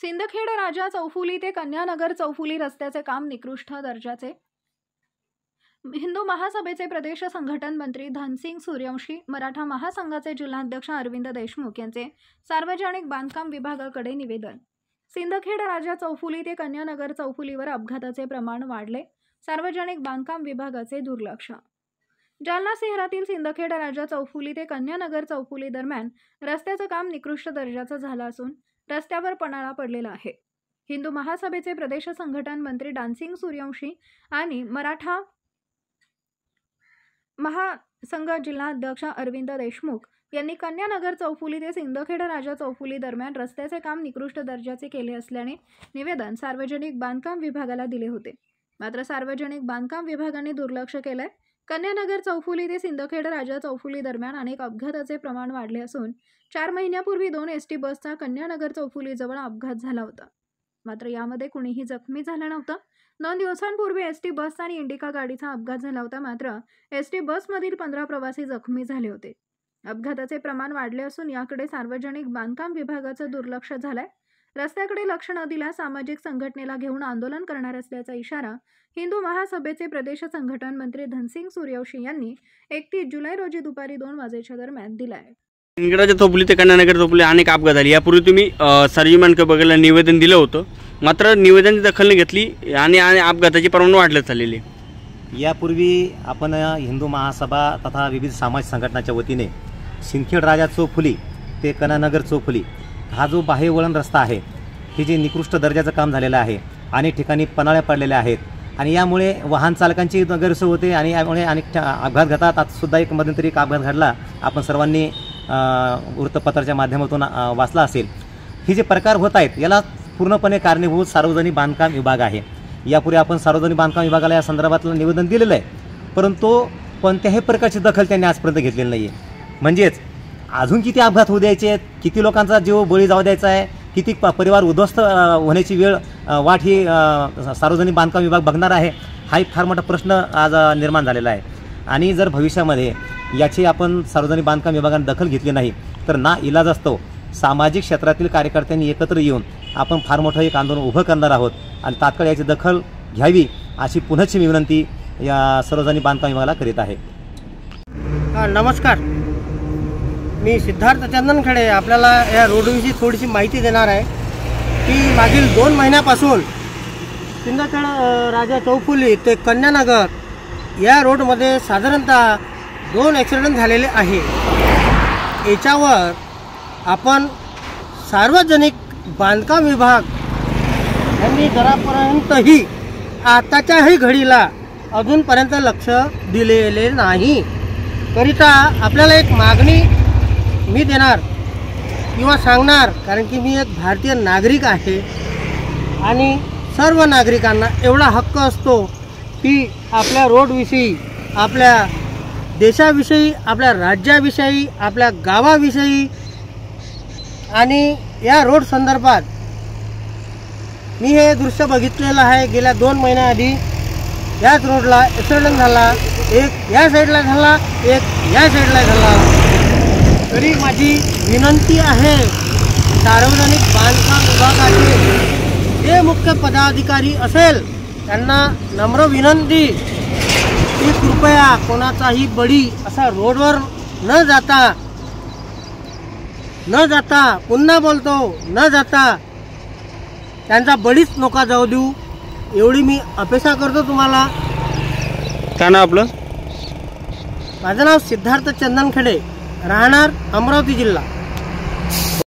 सिंदखेड राजा चौफुली ते कन्यानगर चौफुली रस्त्याचे काम निकृष्ट दर्जाचे। हिंदू महासभेचे प्रदेश संघटन मंत्री धनसिंग सूर्यवंशी, मराठा महासंघाचे जिल्हाध्यक्ष अरविंद देशमुख यांचे सार्वजनिक बांधकाम विभागाकडे निवेदन। सिंदखेड राजा चौफुली ते कन्यानगर चौफुलीवर अपघाताचे प्रमाण वाढले, सार्वजनिक बांधकाम विभागाचे दुर्लक्ष। जालना शहरातील सिंदखेड राजा चौफुली ते कन्यानगर चौफुली दरम्यान रस्त्याचं काम निकृष्ट दर्जाचं झालं असून रस्त्यावर पणाळा पडलेला आहे। हिंदू महासभेचे प्रदेश संघटन मंत्री धनसिंग सूर्यवंशी आणि मराठा महासंघ जिल्हाध्यक्ष अरविंद देशमुख यांनी कन्यानगर चौफुली ते सिंदखेड राजा चौफुली दरम्यान रस्त्याचे काम निकृष्ट दर्जाचे केले असल्याने निवेदन सार्वजनिक बांधकाम विभागाला दिले होते, मात्र सार्वजनिक बांधकाम विभागाने दुर्लक्ष केलंय। कन्यानगर चौफुली ते सिंदखेड राजा चौफुली दरम्यान अनेक अपघाताचे प्रमाण वाढले असून 4 महिन्यापूर्वी 2 एसटी बसचा कन्यानगर चौफुली जवळ अपघात झाला होता, मात्र यामध्ये कुणीही जखमी झालं नव्हतं। 2 दिवसांपूर्वी एसटी बस आणि इंडिका गाडीचा अपघात झाला होता, मात्र एसटी बसमधील 15 प्रवासी जखमी झाले होते। अपघाताचे प्रमाण वाढले असून याकडे सार्वजनिक बांधकाम विभागाचं दुर्लक्ष झालंय। रस्त्याकडे लक्ष न दिल्यास सामाजिक संघटनेला घेऊन आंदोलन करणार असल्याचा इशारा हिंदू महासभेचे प्रदेश संघटन मंत्री धनसिंग सूर्यवंशी यांनी 31 जुलै रोजी दुपारी 2 वाजेच्या दरम्यान दिलाय। सिंदखेड चौफुली ते कन्यानगर चौफुली अनेक अपघात झाले। यापूर्वी तुम्ही सार्वजनिक बघायला निवेदन दिलं होतं, मात्र निवेदनाची दखल नाही घेतली आणि अपघाताचे प्रमाण वाढले चाललेले। यापूर्वी आपण हिंदू महासभा तथा विविध सामाजिक संघटनाच्या वतीने सिंदखेड राजा चौफुली ते कन्यानगर चौफुली हा जो बाह्य वळण रस्ता आहे, हे जे निकृष्ट दर्जाचं काम झालेलं आहे, अनेक ठिकाणी पनाळ्या पडलेल्या आहेत आणि यामुळे वाहन चालकांची गैरसोय होते आणि यामुळे अनेक अपघात घडतात। आता सुद्धा एक मध्यंतरी एक अपघात घडला, आपण सर्वांनी वृत्तपत्राच्या माध्यमातून वाचला असेल। हे जे प्रकार होत आहेत याला पूर्णपणे कारणीभूत सार्वजनिक बांधकाम विभाग आहे। यापूर्वी आपण सार्वजनिक बांधकाम विभागाला या संदर्भातलं निवेदन दिलेलं आहे, परंतु कोणत्याही प्रकारची दखल त्यांनी आजपर्यंत घेतलेली नाही आहे। म्हणजेच अजून किती अपघात होऊ द्यायचे आहेत, किती लोकांचा जीव बळी जाऊ द्यायचा आहे, किती परिवार उद्ध्वस्त होण्याची वेळ वाट ही सार्वजनिक बांधकाम विभाग बघणार आहे, हा एक फार मोठा प्रश्न आज निर्माण झालेला आहे। आणि जर भविष्यामध्ये याची आपण सार्वजनिक बांधकाम विभागाने दखल घेतली नाही तर ना इलाज असतो सामाजिक क्षेत्रातील कार्यकर्त्यांनी एकत्र येऊन आपण फार मोठं एक आंदोलन उभं करणार आहोत आणि तात्काळ याची दखल घ्यावी अशी पुनश्च मी विनंती या सार्वजनिक बांधकाम विभागाला करीत आहे। नमस्कार, मी सिद्धार्थ चंदनखेडे आपल्याला या रोडविषयी थोडीशी माहिती देणार आहे की मागील 2 महिन्यापासून सिंदखेड राजा चौफुली ते कन्यानगर या रोडमध्ये साधारणतः 2 ॲक्सिडेंट झालेले आहे। याच्यावर आपण सार्वजनिक बांधकाम विभाग यांनी जरापर्यंतही आताच्याही घडीला अजूनपर्यंत लक्ष दिलेले नाही। करिता आपल्याला एक मागणी मी देणार किंवा सांगणार, कारण की मी एक भारतीय नागरिक आहे आणि सर्व नागरिकांना एवढा हक्क असतो की आपल्या रोडविषयी, आपल्या देशाविषयी, आपल्या राज्याविषयी, आपल्या गावाविषयी आणि या रोड संदर्भात मी हे दृश्य बघितलेलं आहे। गेल्या 2 महिन्याआधी याच रोडला ॲक्सिडेंट झाला, एक या साईडला झाला, एक या साईडला झाला। तरी माझी विनंती आहे सार्वजनिक बांधकाम विभागाचे जे मुख्य पदाधिकारी असेल त्यांना नम्र विनंती की कृपया कोणाचाही बळी असा रोडवर न जाता पुन्हा बोलतो न जाता त्यांचा बळीच नका जाऊ देऊ, एवढी मी अपेक्षा करतो तुम्हाला। काय नाव आपलं? माझं नाव सिद्धार्थ चंदनखेडे, राहणार अमरावती जिल्हा।